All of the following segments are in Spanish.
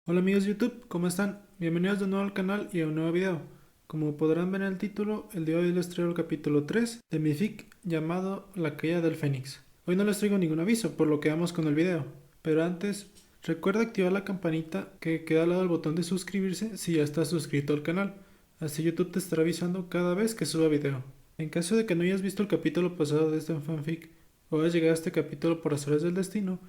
Hola amigos de YouTube, ¿cómo están? Bienvenidos de nuevo al canal y a un nuevo video. Como podrán ver en el título, el de hoy les traigo el capítulo 3 de mi fic llamado La caída del Fénix. Hoy no les traigo ningún aviso, por lo que vamos con el video. Pero antes, recuerda activar la campanita que queda al lado del botón de suscribirse si ya estás suscrito al canal. Así YouTube te estará avisando cada vez que suba video. En caso de que no hayas visto el capítulo pasado de este fanfic o hayas llegado a este capítulo por azares del destino,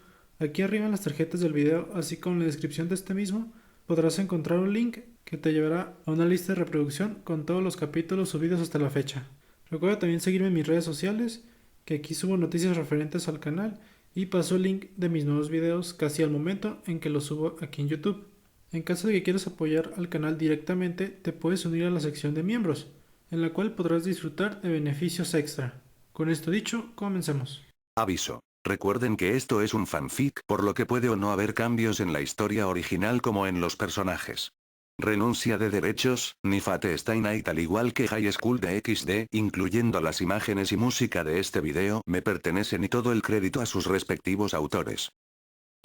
aquí arriba en las tarjetas del video, así como en la descripción de este mismo, podrás encontrar un link que te llevará a una lista de reproducción con todos los capítulos subidos hasta la fecha. Recuerda también seguirme en mis redes sociales, que aquí subo noticias referentes al canal y paso el link de mis nuevos videos casi al momento en que los subo aquí en YouTube. En caso de que quieras apoyar al canal directamente, te puedes unir a la sección de miembros, en la cual podrás disfrutar de beneficios extra. Con esto dicho, comencemos. Aviso. Recuerden que esto es un fanfic, por lo que puede o no haber cambios en la historia original como en los personajes. Renuncia de derechos, ni Fate Stay Night al igual que High School de XD, incluyendo las imágenes y música de este video, me pertenecen y todo el crédito a sus respectivos autores.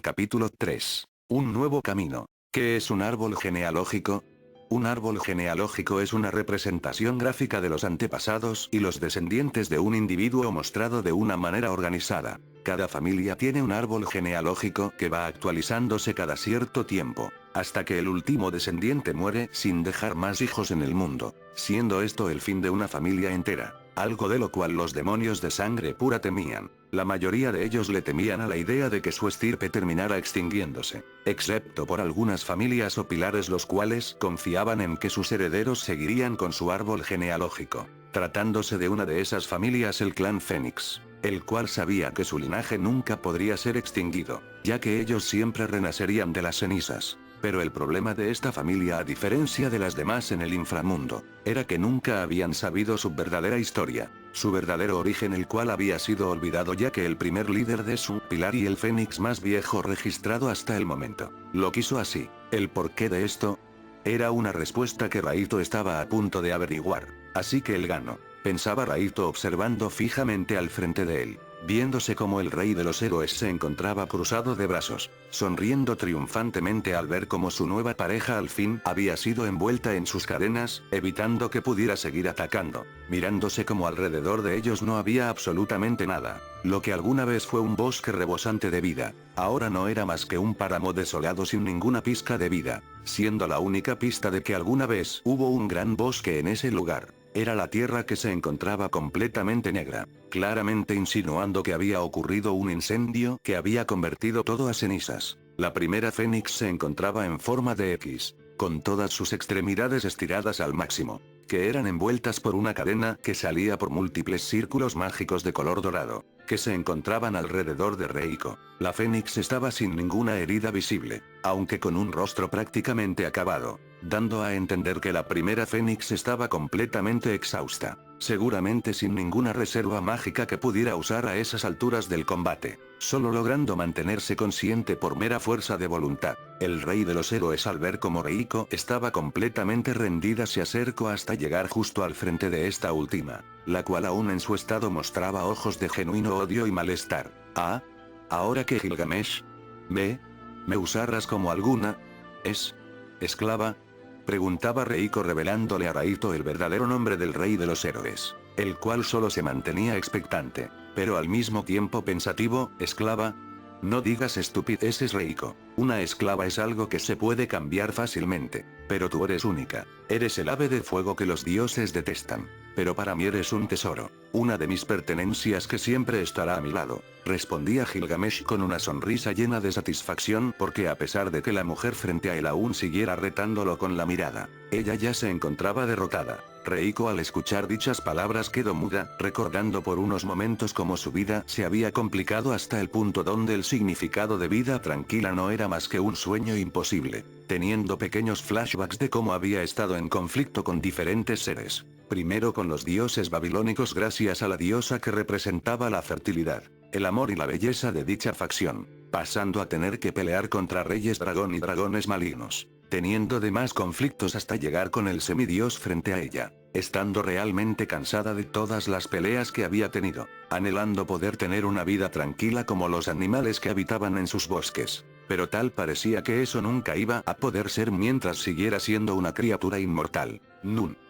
Capítulo 3. Un nuevo camino. ¿Qué es un árbol genealógico? Un árbol genealógico es una representación gráfica de los antepasados y los descendientes de un individuo mostrado de una manera organizada. Cada familia tiene un árbol genealógico que va actualizándose cada cierto tiempo, hasta que el último descendiente muere sin dejar más hijos en el mundo, siendo esto el fin de una familia entera, algo de lo cual los demonios de sangre pura temían. La mayoría de ellos le temían a la idea de que su estirpe terminara extinguiéndose, excepto por algunas familias o pilares los cuales confiaban en que sus herederos seguirían con su árbol genealógico, tratándose de una de esas familias el clan Fénix, el cual sabía que su linaje nunca podría ser extinguido, ya que ellos siempre renacerían de las cenizas. Pero el problema de esta familia, a diferencia de las demás en el inframundo, era que nunca habían sabido su verdadera historia, su verdadero origen, el cual había sido olvidado ya que el primer líder de su pilar y el Fénix más viejo registrado hasta el momento, lo quiso así. ¿El porqué de esto? Era una respuesta que Raito estaba a punto de averiguar, así que él ganó, pensaba Raito observando fijamente al frente de él, viéndose como el rey de los héroes se encontraba cruzado de brazos, sonriendo triunfantemente al ver cómo su nueva pareja al fin había sido envuelta en sus cadenas, evitando que pudiera seguir atacando, mirándose como alrededor de ellos no había absolutamente nada. Lo que alguna vez fue un bosque rebosante de vida, ahora no era más que un páramo desolado sin ninguna pizca de vida, siendo la única pista de que alguna vez hubo un gran bosque en ese lugar. Era la tierra que se encontraba completamente negra, claramente insinuando que había ocurrido un incendio que había convertido todo a cenizas. La primera Fénix se encontraba en forma de X, con todas sus extremidades estiradas al máximo, que eran envueltas por una cadena que salía por múltiples círculos mágicos de color dorado, que se encontraban alrededor de Reiko. La Fénix estaba sin ninguna herida visible, aunque con un rostro prácticamente acabado, dando a entender que la primera Fénix estaba completamente exhausta, seguramente sin ninguna reserva mágica que pudiera usar a esas alturas del combate, solo logrando mantenerse consciente por mera fuerza de voluntad. El rey de los héroes, al ver cómo Reiko estaba completamente rendida, se acercó hasta llegar justo al frente de esta última, la cual aún en su estado mostraba ojos de genuino odio y malestar. Ah, ahora que Gilgamesh, me usarás como alguna, es, esclava, preguntaba Reiko revelándole a Raito el verdadero nombre del rey de los héroes, el cual solo se mantenía expectante, pero al mismo tiempo pensativo. ¿Esclava? No digas estupideces, Reiko. Una esclava es algo que se puede cambiar fácilmente, pero tú eres única. Eres el ave de fuego que los dioses detestan, pero para mí eres un tesoro, una de mis pertenencias que siempre estará a mi lado, respondía Gilgamesh con una sonrisa llena de satisfacción, porque a pesar de que la mujer frente a él aún siguiera retándolo con la mirada, ella ya se encontraba derrotada. Reiko, al escuchar dichas palabras, quedó muda, recordando por unos momentos cómo su vida se había complicado hasta el punto donde el significado de vida tranquila no era más que un sueño imposible, teniendo pequeños flashbacks de cómo había estado en conflicto con diferentes seres, primero con los dioses babilónicos gracias a la diosa que representaba la fertilidad, el amor y la belleza de dicha facción, pasando a tener que pelear contra reyes dragón y dragones malignos, teniendo demás conflictos hasta llegar con el semidios frente a ella, estando realmente cansada de todas las peleas que había tenido, anhelando poder tener una vida tranquila como los animales que habitaban en sus bosques. Pero tal parecía que eso nunca iba a poder ser mientras siguiera siendo una criatura inmortal.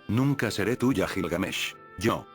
Nunca seré tuya, Gilgamesh. Yo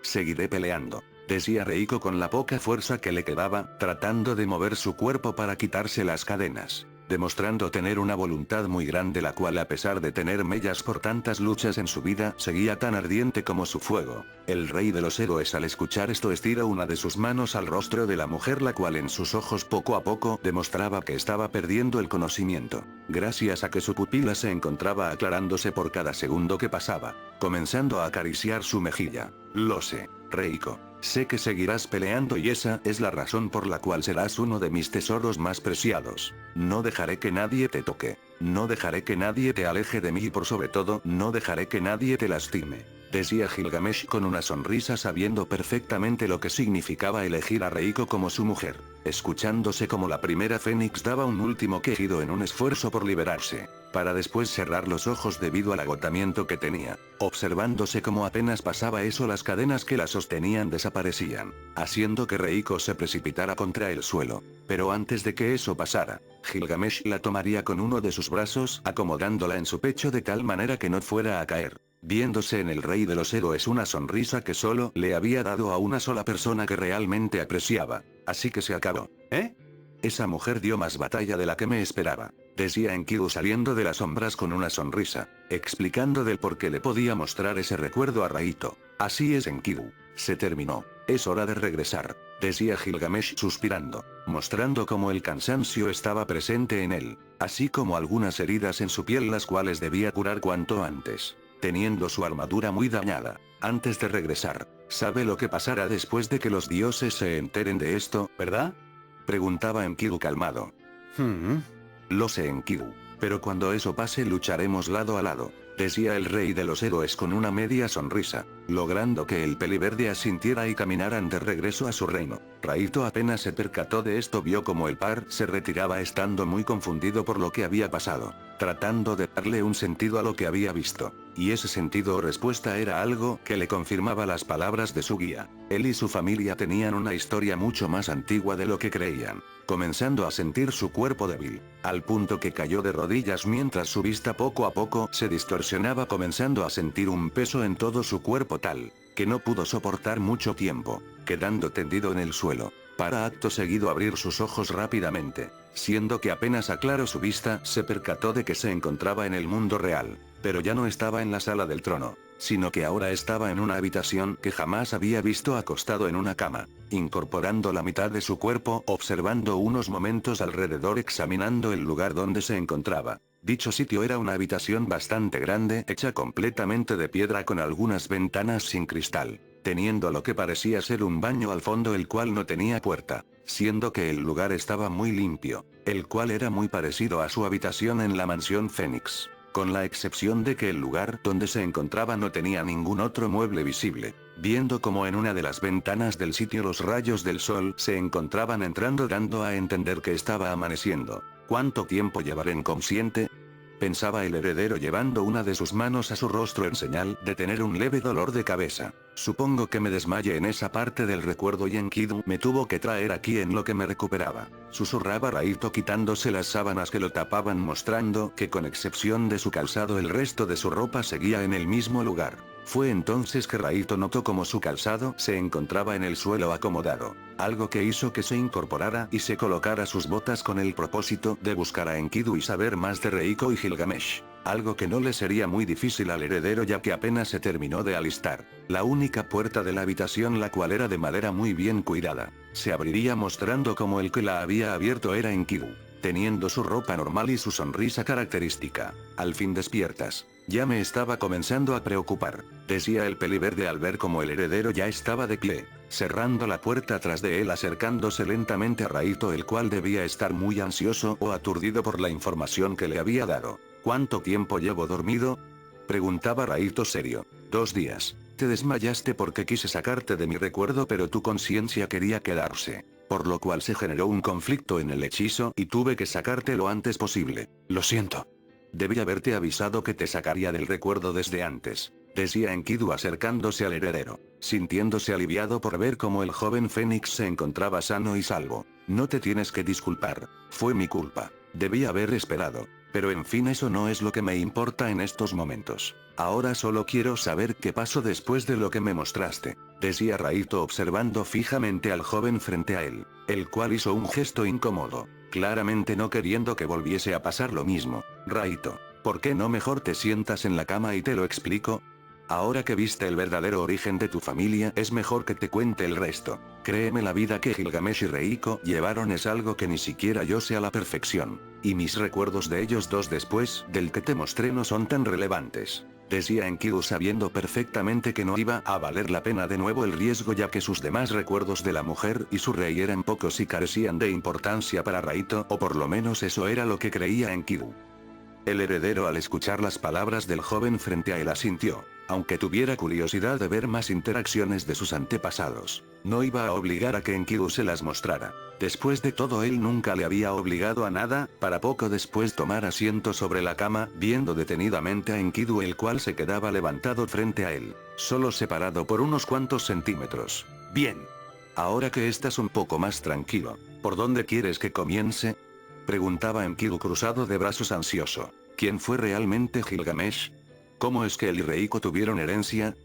seguiré peleando, decía Reiko con la poca fuerza que le quedaba, tratando de mover su cuerpo para quitarse las cadenas, demostrando tener una voluntad muy grande, la cual, a pesar de tener mellas por tantas luchas en su vida, seguía tan ardiente como su fuego. El rey de los héroes, al escuchar esto, estira una de sus manos al rostro de la mujer, la cual en sus ojos poco a poco demostraba que estaba perdiendo el conocimiento, gracias a que su pupila se encontraba aclarándose por cada segundo que pasaba, comenzando a acariciar su mejilla. Lo sé, Reiko. Sé que seguirás peleando y esa es la razón por la cual serás uno de mis tesoros más preciados. No dejaré que nadie te toque. No dejaré que nadie te aleje de mí y por sobre todo, no dejaré que nadie te lastime, decía Gilgamesh con una sonrisa, sabiendo perfectamente lo que significaba elegir a Reiko como su mujer, escuchándose como la primera fénix daba un último quejido en un esfuerzo por liberarse, para después cerrar los ojos debido al agotamiento que tenía, observándose como apenas pasaba eso las cadenas que la sostenían desaparecían, haciendo que Reiko se precipitara contra el suelo. Pero antes de que eso pasara, Gilgamesh la tomaría con uno de sus brazos, acomodándola en su pecho de tal manera que no fuera a caer, viéndose en el rey de los héroes una sonrisa que solo le había dado a una sola persona que realmente apreciaba. Así que se acabó, ¿eh? Esa mujer dio más batalla de la que me esperaba, decía Enkidu saliendo de las sombras con una sonrisa, explicando del por qué le podía mostrar ese recuerdo a Raito. Así es, Enkidu, se terminó, es hora de regresar, decía Gilgamesh suspirando, mostrando cómo el cansancio estaba presente en él, así como algunas heridas en su piel, las cuales debía curar cuanto antes, teniendo su armadura muy dañada. Antes de regresar, ¿sabe lo que pasará después de que los dioses se enteren de esto, verdad?, preguntaba Enkidu calmado. Lo sé, Enkidu, pero cuando eso pase lucharemos lado a lado, decía el rey de los héroes con una media sonrisa, logrando que el peliverde asintiera y caminaran de regreso a su reino. Raito apenas se percató de esto, vio como el par se retiraba estando muy confundido por lo que había pasado, tratando de darle un sentido a lo que había visto, y ese sentido o respuesta era algo que le confirmaba las palabras de su guía. Él y su familia tenían una historia mucho más antigua de lo que creían, comenzando a sentir su cuerpo débil, al punto que cayó de rodillas mientras su vista poco a poco se distorsionaba, comenzando a sentir un peso en todo su cuerpo tal, que no pudo soportar mucho tiempo, quedando tendido en el suelo, para acto seguido abrir sus ojos rápidamente, siendo que apenas aclaró su vista se percató de que se encontraba en el mundo real, pero ya no estaba en la sala del trono, sino que ahora estaba en una habitación que jamás había visto, acostado en una cama, incorporando la mitad de su cuerpo, observando unos momentos alrededor, examinando el lugar donde se encontraba. Dicho sitio era una habitación bastante grande, hecha completamente de piedra con algunas ventanas sin cristal, teniendo lo que parecía ser un baño al fondo, el cual no tenía puerta, siendo que el lugar estaba muy limpio, el cual era muy parecido a su habitación en la mansión Fénix, con la excepción de que el lugar donde se encontraba no tenía ningún otro mueble visible, viendo como en una de las ventanas del sitio los rayos del sol se encontraban entrando, dando a entender que estaba amaneciendo. ¿Cuánto tiempo llevaré inconsciente?, pensaba el heredero, llevando una de sus manos a su rostro en señal de tener un leve dolor de cabeza. Supongo que me desmaye en esa parte del recuerdo y Enkidu me tuvo que traer aquí en lo que me recuperaba, susurraba Raito quitándose las sábanas que lo tapaban, mostrando que con excepción de su calzado el resto de su ropa seguía en el mismo lugar. Fue entonces que Raito notó como su calzado se encontraba en el suelo acomodado, algo que hizo que se incorporara y se colocara sus botas con el propósito de buscar a Enkidu y saber más de Reiko y Gilgamesh, algo que no le sería muy difícil al heredero ya que apenas se terminó de alistar. La única puerta de la habitación, la cual era de madera muy bien cuidada, se abriría mostrando como el que la había abierto era Enkidu, teniendo su ropa normal y su sonrisa característica. Al fin despiertas. Ya me estaba comenzando a preocupar, decía el peliverde al ver como el heredero ya estaba de pie, cerrando la puerta tras de él, acercándose lentamente a Raito, el cual debía estar muy ansioso o aturdido por la información que le había dado. ¿Cuánto tiempo llevo dormido?, preguntaba Raito serio. 2 días. Te desmayaste porque quise sacarte de mi recuerdo, pero tu conciencia quería quedarse, por lo cual se generó un conflicto en el hechizo y tuve que sacarte lo antes posible. Lo siento. Debí haberte avisado que te sacaría del recuerdo desde antes, decía Enkidu acercándose al heredero, sintiéndose aliviado por ver cómo el joven Fénix se encontraba sano y salvo. No te tienes que disculpar, fue mi culpa, debí haber esperado, pero en fin eso no es lo que me importa en estos momentos. Ahora solo quiero saber qué pasó después de lo que me mostraste, decía Raito observando fijamente al joven frente a él, el cual hizo un gesto incómodo, claramente no queriendo que volviese a pasar lo mismo. Raito, ¿por qué no mejor te sientas en la cama y te lo explico? Ahora que viste el verdadero origen de tu familia es mejor que te cuente el resto. Créeme, la vida que Gilgamesh y Reiko llevaron es algo que ni siquiera yo sé a la perfección. Y mis recuerdos de ellos dos después del que te mostré no son tan relevantes. Decía Enkidu sabiendo perfectamente que no iba a valer la pena de nuevo el riesgo, ya que sus demás recuerdos de la mujer y su rey eran pocos y carecían de importancia para Raito, o por lo menos eso era lo que creía Enkidu. El heredero, al escuchar las palabras del joven frente a él, asintió, aunque tuviera curiosidad de ver más interacciones de sus antepasados. No iba a obligar a que Enkidu se las mostrara. Después de todo, él nunca le había obligado a nada, para poco después tomar asiento sobre la cama, viendo detenidamente a Enkidu, el cual se quedaba levantado frente a él, solo separado por unos cuantos centímetros. Bien. Ahora que estás un poco más tranquilo, ¿por dónde quieres que comience? Preguntaba Enkidu cruzado de brazos ansioso. ¿Quién fue realmente Gilgamesh? ¿Cómo es que él y Reiko tuvieron herencia?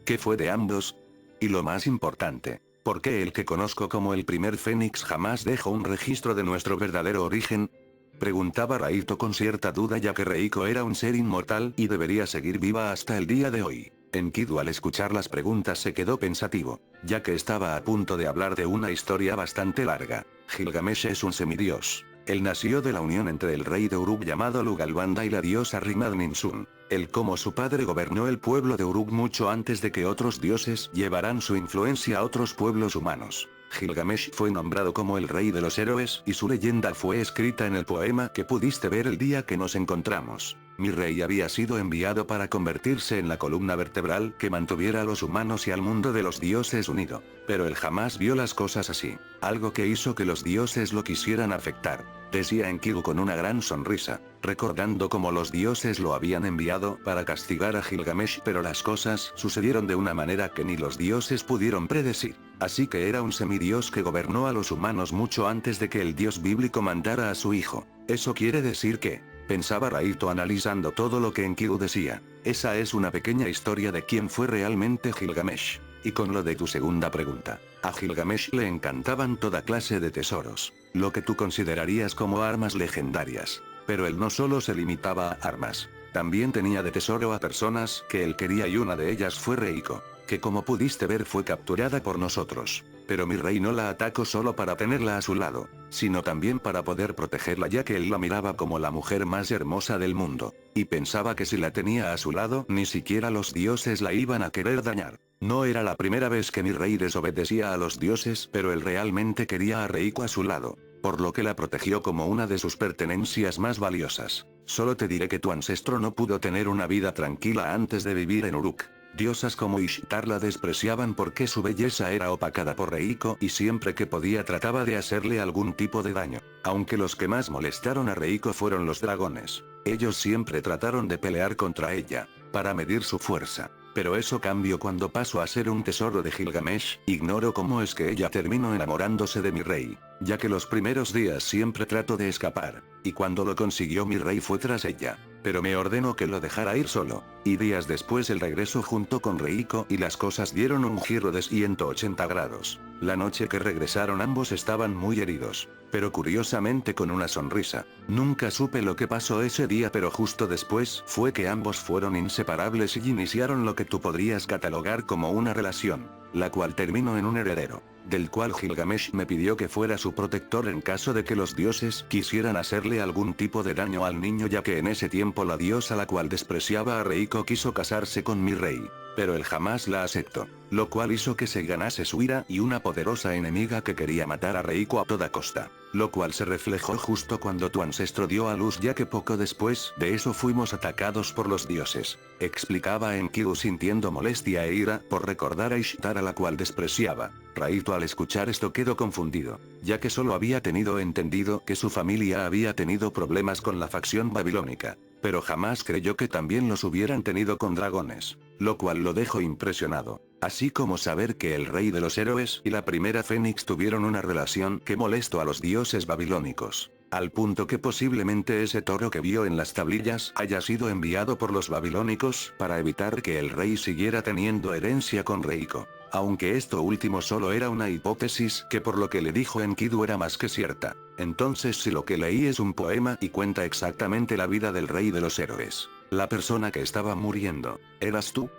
¿Qué fue de ambos? Y lo más importante, ¿por qué el que conozco como el primer Fénix jamás dejó un registro de nuestro verdadero origen? Preguntaba Raito con cierta duda, ya que Reiko era un ser inmortal y debería seguir viva hasta el día de hoy. Enkidu, al escuchar las preguntas, se quedó pensativo, ya que estaba a punto de hablar de una historia bastante larga. Gilgamesh es un semidios. Él nació de la unión entre el rey de Uruk llamado Lugalbanda y la diosa Rimad Ninsun. Él, como su padre, gobernó el pueblo de Uruk mucho antes de que otros dioses llevaran su influencia a otros pueblos humanos. Gilgamesh fue nombrado como el rey de los héroes y su leyenda fue escrita en el poema que pudiste ver el día que nos encontramos. Mi rey había sido enviado para convertirse en la columna vertebral que mantuviera a los humanos y al mundo de los dioses unido. Pero él jamás vio las cosas así, algo que hizo que los dioses lo quisieran afectar, decía Enkidu con una gran sonrisa, recordando cómo los dioses lo habían enviado para castigar a Gilgamesh, pero las cosas sucedieron de una manera que ni los dioses pudieron predecir. Así que era un semidios que gobernó a los humanos mucho antes de que el dios bíblico mandara a su hijo. Eso quiere decir que, pensaba Raito analizando todo lo que Enkidu decía, esa es una pequeña historia de quién fue realmente Gilgamesh. Y con lo de tu segunda pregunta, a Gilgamesh le encantaban toda clase de tesoros, lo que tú considerarías como armas legendarias. Pero él no solo se limitaba a armas, también tenía de tesoro a personas que él quería, y una de ellas fue Reiko, que como pudiste ver fue capturada por nosotros. Pero mi rey no la atacó solo para tenerla a su lado, sino también para poder protegerla, ya que él la miraba como la mujer más hermosa del mundo, y pensaba que si la tenía a su lado ni siquiera los dioses la iban a querer dañar. No era la primera vez que mi rey desobedecía a los dioses, pero él realmente quería a Reiko a su lado, por lo que la protegió como una de sus pertenencias más valiosas. Solo te diré que tu ancestro no pudo tener una vida tranquila antes de vivir en Uruk. Diosas como Ishtar la despreciaban porque su belleza era opacada por Reiko y siempre que podía trataba de hacerle algún tipo de daño. Aunque los que más molestaron a Reiko fueron los dragones. Ellos siempre trataron de pelear contra ella, para medir su fuerza. Pero eso cambió cuando pasó a ser un tesoro de Gilgamesh. Ignoro cómo es que ella terminó enamorándose de mi rey, ya que los primeros días siempre trató de escapar, y cuando lo consiguió mi rey fue tras ella, pero me ordenó que lo dejara ir solo, y días después él regresó junto con Reiko y las cosas dieron un giro de 180 grados. La noche que regresaron ambos estaban muy heridos, pero curiosamente con una sonrisa. Nunca supe lo que pasó ese día, pero justo después fue que ambos fueron inseparables y iniciaron lo que tú podrías catalogar como una relación, la cual terminó en un heredero, del cual Gilgamesh me pidió que fuera su protector en caso de que los dioses quisieran hacerle algún tipo de daño al niño, ya que en ese tiempo la diosa, la cual despreciaba a Reiko, quiso casarse con mi rey, pero él jamás la aceptó, lo cual hizo que se ganase su ira y una poderosa enemiga que quería matar a Reiko a toda costa, lo cual se reflejó justo cuando tu ancestro dio a luz, ya que poco después de eso fuimos atacados por los dioses, explicaba Enkidu sintiendo molestia e ira por recordar a Ishtar, a la cual despreciaba. Raito al escuchar esto quedó confundido, ya que solo había tenido entendido que su familia había tenido problemas con la facción babilónica. pero jamás creyó que también los hubieran tenido con dragones, lo cual lo dejó impresionado, así como saber que el rey de los héroes y la primera Fénix tuvieron una relación que molestó a los dioses babilónicos, al punto que posiblemente ese toro que vio en las tablillas haya sido enviado por los babilónicos para evitar que el rey siguiera teniendo herencia con Reiko. Aunque esto último solo era una hipótesis que por lo que le dijo Enkidu era más que cierta. Entonces si lo que leí es un poema y cuenta exactamente la vida del rey de los héroes, la persona que estaba muriendo, ¿eras tú?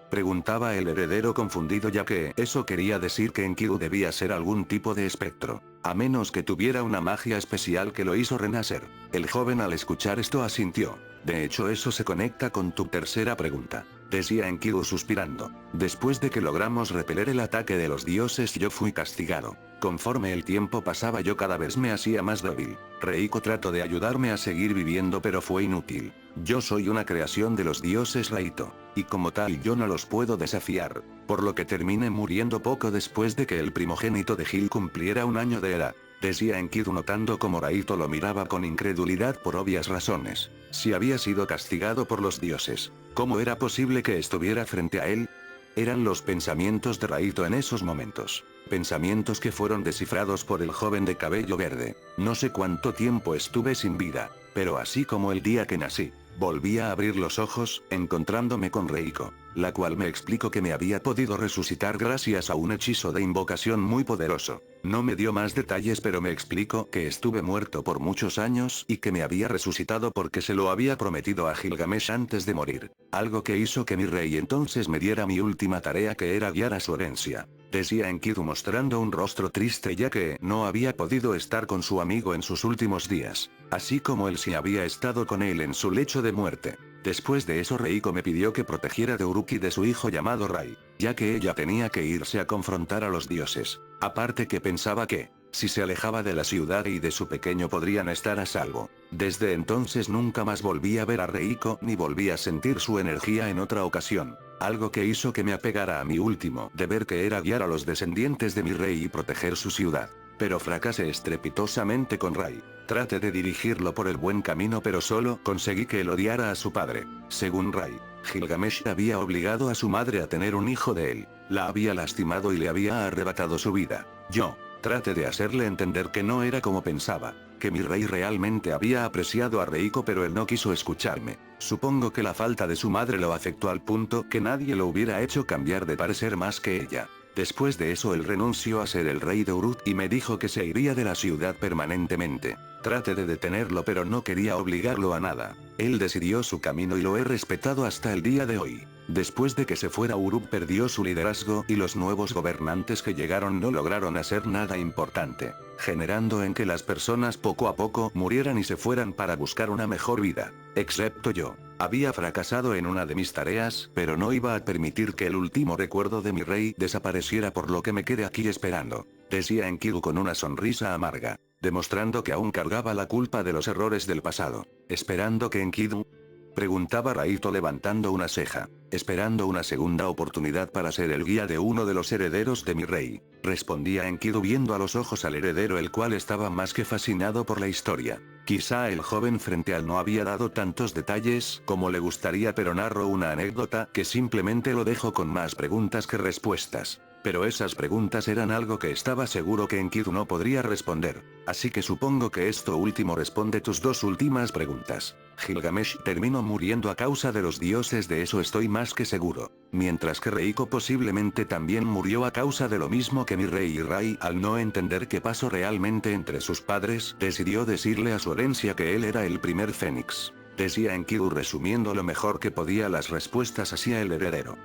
Preguntaba el heredero confundido, ya que eso quería decir que Enkidu debía ser algún tipo de espectro, a menos que tuviera una magia especial que lo hizo renacer. El joven al escuchar esto asintió. De hecho eso se conecta con tu tercera pregunta, decía Enkidu suspirando. Después de que logramos repeler el ataque de los dioses yo fui castigado. Conforme el tiempo pasaba yo cada vez me hacía más débil. Reiko trató de ayudarme a seguir viviendo pero fue inútil. Yo soy una creación de los dioses Raito, y como tal yo no los puedo desafiar, por lo que terminé muriendo poco después de que el primogénito de Gil cumpliera 1 año de edad. Decía Enkidu notando como Raito lo miraba con incredulidad por obvias razones. Si había sido castigado por los dioses, ¿cómo era posible que estuviera frente a él? Eran los pensamientos de Raito en esos momentos. Pensamientos que fueron descifrados por el joven de cabello verde. No sé cuánto tiempo estuve sin vida, pero así como el día que nací, volví a abrir los ojos, encontrándome con Reiko, la cual me explicó que me había podido resucitar gracias a un hechizo de invocación muy poderoso. No me dio más detalles pero me explicó que estuve muerto por muchos años y que me había resucitado porque se lo había prometido a Gilgamesh antes de morir, algo que hizo que mi rey entonces me diera mi última tarea, que era guiar a su herencia. Decía Enkidu mostrando un rostro triste ya que no había podido estar con su amigo en sus últimos días, así como él sí había estado con él en su lecho de muerte. Después de eso Reiko me pidió que protegiera de Uruk y de su hijo llamado Rai, ya que ella tenía que irse a confrontar a los dioses. Aparte que pensaba que, si se alejaba de la ciudad y de su pequeño podrían estar a salvo. Desde entonces nunca más volví a ver a Reiko ni volví a sentir su energía en otra ocasión. Algo que hizo que me apegara a mi último deber, que era guiar a los descendientes de mi rey y proteger su ciudad. Pero fracasé estrepitosamente con Rai. Traté de dirigirlo por el buen camino pero solo conseguí que él odiara a su padre. Según Rai, Gilgamesh había obligado a su madre a tener un hijo de él, la había lastimado y le había arrebatado su vida. Yo traté de hacerle entender que no era como pensaba, que mi rey realmente había apreciado a Reiko pero él no quiso escucharme. Supongo que la falta de su madre lo afectó al punto que nadie lo hubiera hecho cambiar de parecer más que ella. Después de eso él renunció a ser el rey de Uruk y me dijo que se iría de la ciudad permanentemente. Traté de detenerlo pero no quería obligarlo a nada. Él decidió su camino y lo he respetado hasta el día de hoy. Después de que se fuera Uruk perdió su liderazgo y los nuevos gobernantes que llegaron no lograron hacer nada importante, generando en que las personas poco a poco murieran y se fueran para buscar una mejor vida. Excepto yo. Había fracasado en una de mis tareas, pero no iba a permitir que el último recuerdo de mi rey desapareciera, por lo que me quedé aquí esperando. Decía Enkidu con una sonrisa amarga, demostrando que aún cargaba la culpa de los errores del pasado. ¿Esperando que Enkidu? Preguntaba Raito levantando una ceja. Esperando una segunda oportunidad para ser el guía de uno de los herederos de mi rey. Respondía Enkidu viendo a los ojos al heredero, el cual estaba más que fascinado por la historia. Quizá el joven frente a él no había dado tantos detalles como le gustaría, pero narró una anécdota que simplemente lo dejó con más preguntas que respuestas. Pero esas preguntas eran algo que estaba seguro que Enkidu no podría responder, así que supongo que esto último responde tus dos últimas preguntas. Gilgamesh terminó muriendo a causa de los dioses, de eso estoy más que seguro, mientras que Reiko posiblemente también murió a causa de lo mismo que mi rey, y Rai, al no entender qué pasó realmente entre sus padres, decidió decirle a su herencia que él era el primer Fénix. Decía Enkidu resumiendo lo mejor que podía las respuestas hacia el heredero.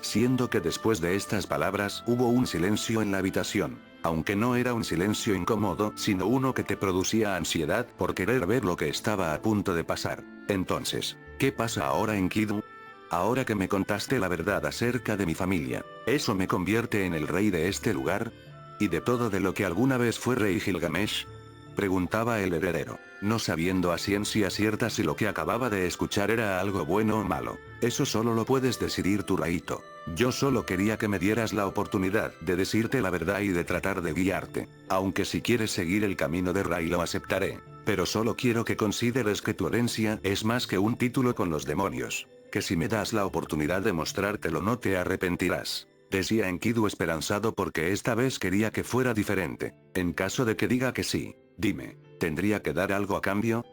Siendo que después de estas palabras hubo un silencio en la habitación, aunque no era un silencio incómodo, sino uno que te producía ansiedad por querer ver lo que estaba a punto de pasar. Entonces, ¿qué pasa ahora, Enkidu? Ahora que me contaste la verdad acerca de mi familia, ¿eso me convierte en el rey de este lugar? ¿Y de todo de lo que alguna vez fue rey Gilgamesh? Preguntaba el heredero, no sabiendo a ciencia cierta si lo que acababa de escuchar era algo bueno o malo. Eso solo lo puedes decidir tú, Raito. Yo solo quería que me dieras la oportunidad de decirte la verdad y de tratar de guiarte. Aunque si quieres seguir el camino de Rai lo aceptaré. Pero solo quiero que consideres que tu herencia es más que un título con los demonios. Que si me das la oportunidad de mostrártelo no te arrepentirás. Decía Enkidu esperanzado porque esta vez quería que fuera diferente. En caso de que diga que sí, dime, ¿tendría que dar algo a cambio?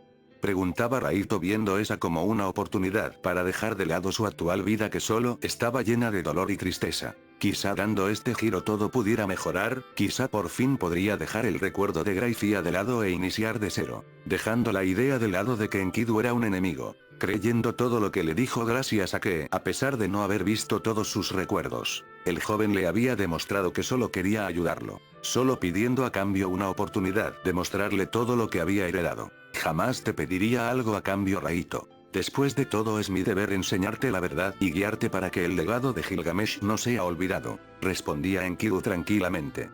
Preguntaba Raito viendo esa como una oportunidad para dejar de lado su actual vida que solo estaba llena de dolor y tristeza. Quizá dando este giro todo pudiera mejorar, quizá por fin podría dejar el recuerdo de Gracia de lado e iniciar de cero, dejando la idea de lado de que Enkidu era un enemigo, creyendo todo lo que le dijo gracias a que, a pesar de no haber visto todos sus recuerdos, el joven le había demostrado que solo quería ayudarlo, solo pidiendo a cambio una oportunidad de mostrarle todo lo que había heredado. Jamás te pediría algo a cambio, Raito. Después de todo es mi deber enseñarte la verdad y guiarte para que el legado de Gilgamesh no sea olvidado, respondía Enkidu tranquilamente.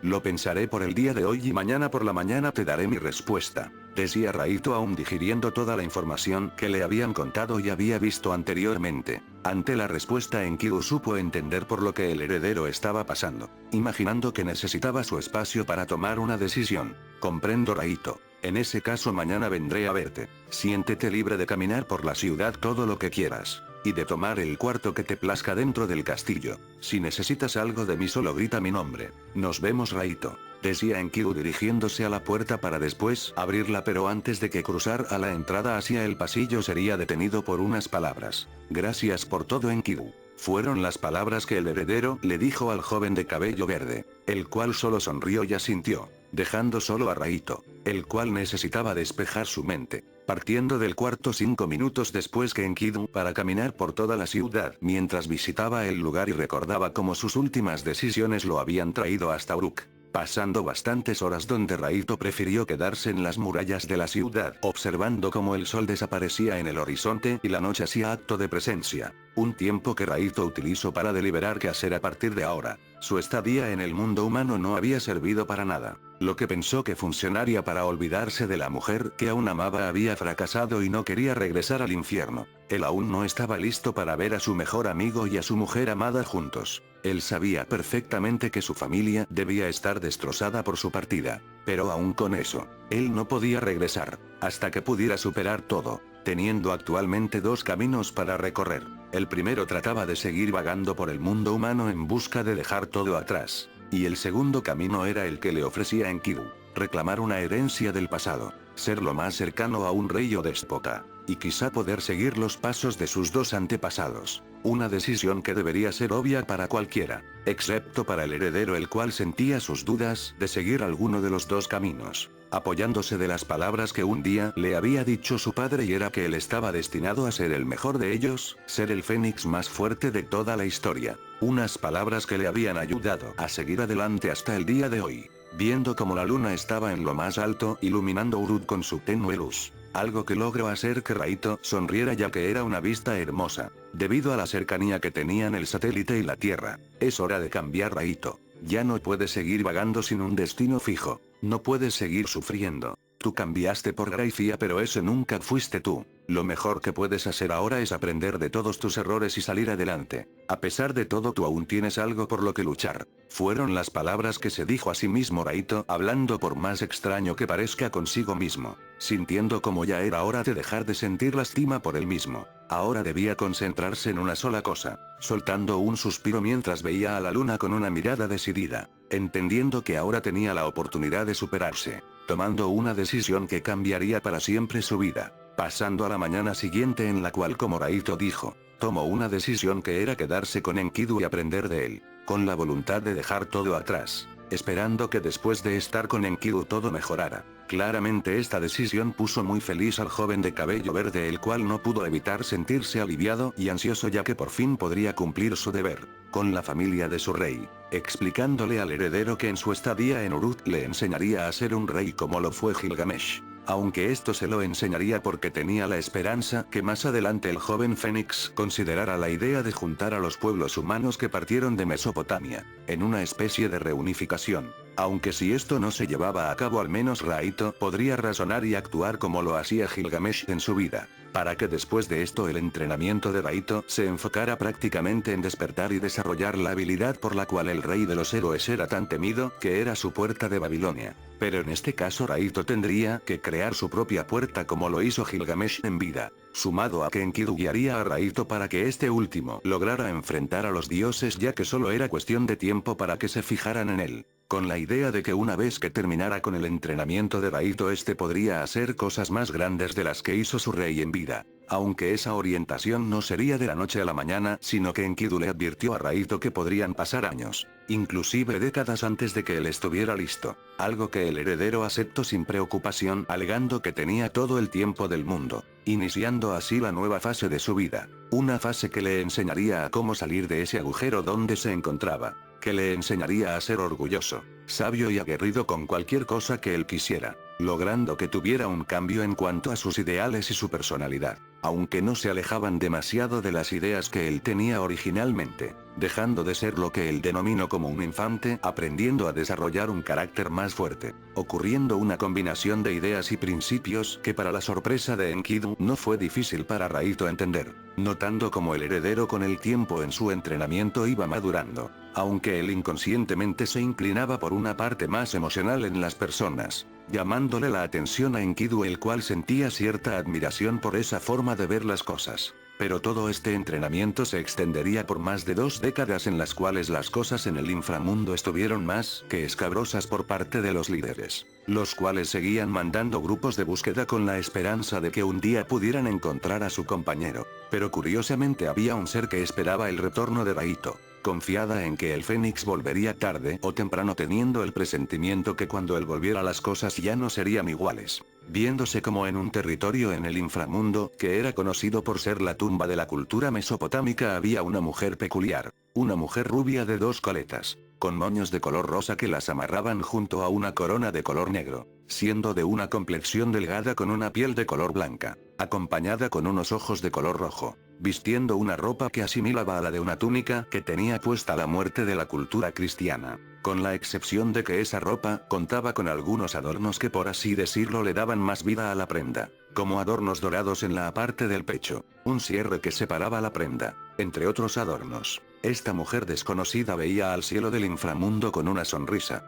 Lo pensaré por el día de hoy y mañana por la mañana te daré mi respuesta, decía Raito aún digiriendo toda la información que le habían contado y había visto anteriormente. Ante la respuesta Enkidu supo entender por lo que el heredero estaba pasando, imaginando que necesitaba su espacio para tomar una decisión. Comprendo, Raito. En ese caso mañana vendré a verte. Siéntete libre de caminar por la ciudad todo lo que quieras. Y de tomar el cuarto que te plazca dentro del castillo. Si necesitas algo de mí solo grita mi nombre. Nos vemos, Raito, decía Enkidu dirigiéndose a la puerta para después abrirla, pero antes de que cruzar a la entrada hacia el pasillo sería detenido por unas palabras. Gracias por todo, Enkidu. Fueron las palabras que el heredero le dijo al joven de cabello verde, el cual solo sonrió y asintió, dejando solo a Raito, el cual necesitaba despejar su mente, partiendo del cuarto 5 minutos después que Enkidu para caminar por toda la ciudad mientras visitaba el lugar y recordaba cómo sus últimas decisiones lo habían traído hasta Uruk. Pasando bastantes horas donde Raito prefirió quedarse en las murallas de la ciudad observando cómo el sol desaparecía en el horizonte y la noche hacía acto de presencia. Un tiempo que Raito utilizó para deliberar qué hacer a partir de ahora. Su estadía en el mundo humano no había servido para nada. Lo que pensó que funcionaría para olvidarse de la mujer que aún amaba había fracasado y no quería regresar al infierno. Él aún no estaba listo para ver a su mejor amigo y a su mujer amada juntos. Él sabía perfectamente que su familia debía estar destrozada por su partida. Pero aún con eso, él no podía regresar, hasta que pudiera superar todo, teniendo actualmente 2 caminos para recorrer. El primero trataba de seguir vagando por el mundo humano en busca de dejar todo atrás. Y el segundo camino era el que le ofrecía Enkidu, reclamar una herencia del pasado, ser lo más cercano a un rey o déspota, y quizá poder seguir los pasos de sus 2 antepasados. Una decisión que debería ser obvia para cualquiera, excepto para el heredero, el cual sentía sus dudas de seguir alguno de los 2 caminos, apoyándose de las palabras que un día le había dicho su padre, y era que él estaba destinado a ser el mejor de ellos, ser el fénix más fuerte de toda la historia. Unas palabras que le habían ayudado a seguir adelante hasta el día de hoy, viendo como la luna estaba en lo más alto iluminando Uruk con su tenue luz. Algo que logró hacer que Raito sonriera, ya que era una vista hermosa, debido a la cercanía que tenían el satélite y la Tierra. Es hora de cambiar, Raito. Ya no puedes seguir vagando sin un destino fijo. No puedes seguir sufriendo. Tú cambiaste por Gracia, pero ese nunca fuiste tú. Lo mejor que puedes hacer ahora es aprender de todos tus errores y salir adelante. A pesar de todo, tú aún tienes algo por lo que luchar. Fueron las palabras que se dijo a sí mismo Raito, hablando por más extraño que parezca consigo mismo, sintiendo como ya era hora de dejar de sentir lástima por él mismo. Ahora debía concentrarse en una sola cosa, soltando un suspiro mientras veía a la luna con una mirada decidida, entendiendo que ahora tenía la oportunidad de superarse, tomando una decisión que cambiaría para siempre su vida. Pasando a la mañana siguiente, en la cual, como Raito dijo, tomó una decisión que era quedarse con Enkidu y aprender de él, con la voluntad de dejar todo atrás, esperando que después de estar con Enkidu todo mejorara. Claramente esta decisión puso muy feliz al joven de cabello verde, el cual no pudo evitar sentirse aliviado y ansioso, ya que por fin podría cumplir su deber con la familia de su rey, explicándole al heredero que en su estadía en Uruk le enseñaría a ser un rey como lo fue Gilgamesh. Aunque esto se lo enseñaría porque tenía la esperanza que más adelante el joven Fénix considerara la idea de juntar a los pueblos humanos que partieron de Mesopotamia, en una especie de reunificación. Aunque si esto no se llevaba a cabo, al menos Raito podría razonar y actuar como lo hacía Gilgamesh en su vida, para que después de esto el entrenamiento de Raito se enfocara prácticamente en despertar y desarrollar la habilidad por la cual el rey de los héroes era tan temido, que era su puerta de Babilonia. Pero en este caso Raito tendría que crear su propia puerta como lo hizo Gilgamesh en vida, sumado a que Enkidu guiaría a Raito para que este último lograra enfrentar a los dioses, ya que solo era cuestión de tiempo para que se fijaran en él, con la idea de que una vez que terminara con el entrenamiento de Raito este podría hacer cosas más grandes de las que hizo su rey en vida. Aunque esa orientación no sería de la noche a la mañana, sino que Enkidu le advirtió a Raito que podrían pasar años, inclusive décadas antes de que él estuviera listo, algo que el heredero aceptó sin preocupación, alegando que tenía todo el tiempo del mundo, iniciando así la nueva fase de su vida, una fase que le enseñaría a cómo salir de ese agujero donde se encontraba, que le enseñaría a ser orgulloso, sabio y aguerrido con cualquier cosa que él quisiera, logrando que tuviera un cambio en cuanto a sus ideales y su personalidad, aunque no se alejaban demasiado de las ideas que él tenía originalmente, dejando de ser lo que él denominó como un infante, aprendiendo a desarrollar un carácter más fuerte, ocurriendo una combinación de ideas y principios que para la sorpresa de Enkidu no fue difícil para Raito entender, notando como el heredero con el tiempo en su entrenamiento iba madurando, aunque él inconscientemente se inclinaba por una parte más emocional en las personas, llamándole la atención a Enkidu, el cual sentía cierta admiración por esa forma de ver las cosas. Pero todo este entrenamiento se extendería por más de 2 décadas en las cuales las cosas en el inframundo estuvieron más que escabrosas por parte de los líderes, los cuales seguían mandando grupos de búsqueda con la esperanza de que un día pudieran encontrar a su compañero. Pero curiosamente había un ser que esperaba el retorno de Raito, confiada en que el Fénix volvería tarde o temprano, teniendo el presentimiento que cuando él volviera las cosas ya no serían iguales, viéndose como en un territorio en el inframundo, que era conocido por ser la tumba de la cultura mesopotámica. Había una mujer peculiar, una mujer rubia de 2 coletas, con moños de color rosa que las amarraban junto a una corona de color negro, siendo de una complexión delgada con una piel de color blanca, acompañada con unos ojos de color rojo, vistiendo una ropa que asimilaba a la de una túnica que tenía puesta la muerte de la cultura cristiana, con la excepción de que esa ropa contaba con algunos adornos que, por así decirlo, le daban más vida a la prenda, como adornos dorados en la parte del pecho, un cierre que separaba la prenda, entre otros adornos. Esta mujer desconocida veía al cielo del inframundo con una sonrisa.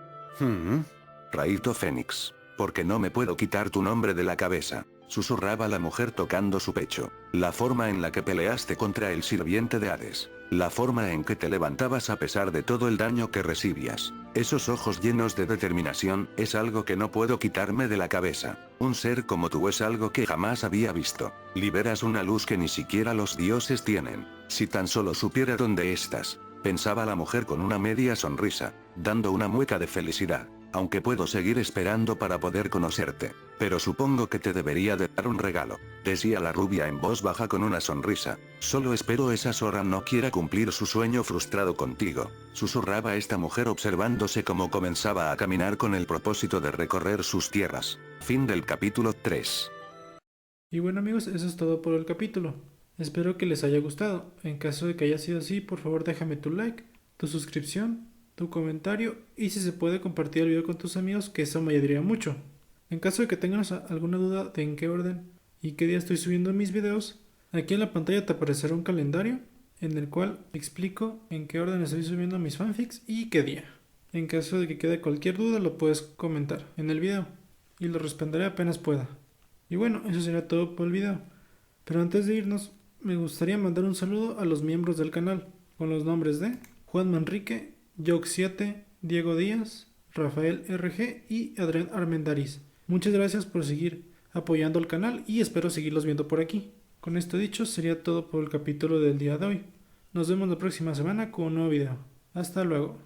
Raito Fénix, porque no me puedo quitar tu nombre de la cabeza, susurraba la mujer tocando su pecho. La forma en la que peleaste contra el sirviente de Hades, la forma en que te levantabas a pesar de todo el daño que recibías, esos ojos llenos de determinación, es algo que no puedo quitarme de la cabeza. Un ser como tú es algo que jamás había visto. Liberas una luz que ni siquiera los dioses tienen. Si tan solo supiera dónde estás, pensaba la mujer con una media sonrisa, dando una mueca de felicidad. Aunque puedo seguir esperando para poder conocerte, pero supongo que te debería de dar un regalo, decía la rubia en voz baja con una sonrisa. Solo espero esa Sora no quiera cumplir su sueño frustrado contigo, susurraba esta mujer observándose cómo comenzaba a caminar con el propósito de recorrer sus tierras. Fin del capítulo 3. Y bueno amigos, eso es todo por el capítulo. Espero que les haya gustado. En caso de que haya sido así, por favor déjame tu like, tu suscripción, tu comentario y si se puede compartir el video con tus amigos, que eso me ayudaría mucho. En caso de que tengas alguna duda de en qué orden y qué día estoy subiendo mis videos, aquí en la pantalla te aparecerá un calendario en el cual explico en qué orden estoy subiendo mis fanfics y qué día. En caso de que quede cualquier duda lo puedes comentar en el video y lo responderé apenas pueda. Y bueno, eso será todo por el video. Pero antes de irnos, me gustaría mandar un saludo a los miembros del canal, con los nombres de Juan Manrique, Jock7, Diego Díaz, Rafael RG y Adrián Armendariz. Muchas gracias por seguir apoyando el canal y espero seguirlos viendo por aquí. Con esto dicho, sería todo por el capítulo del día de hoy. Nos vemos la próxima semana con un nuevo video. Hasta luego.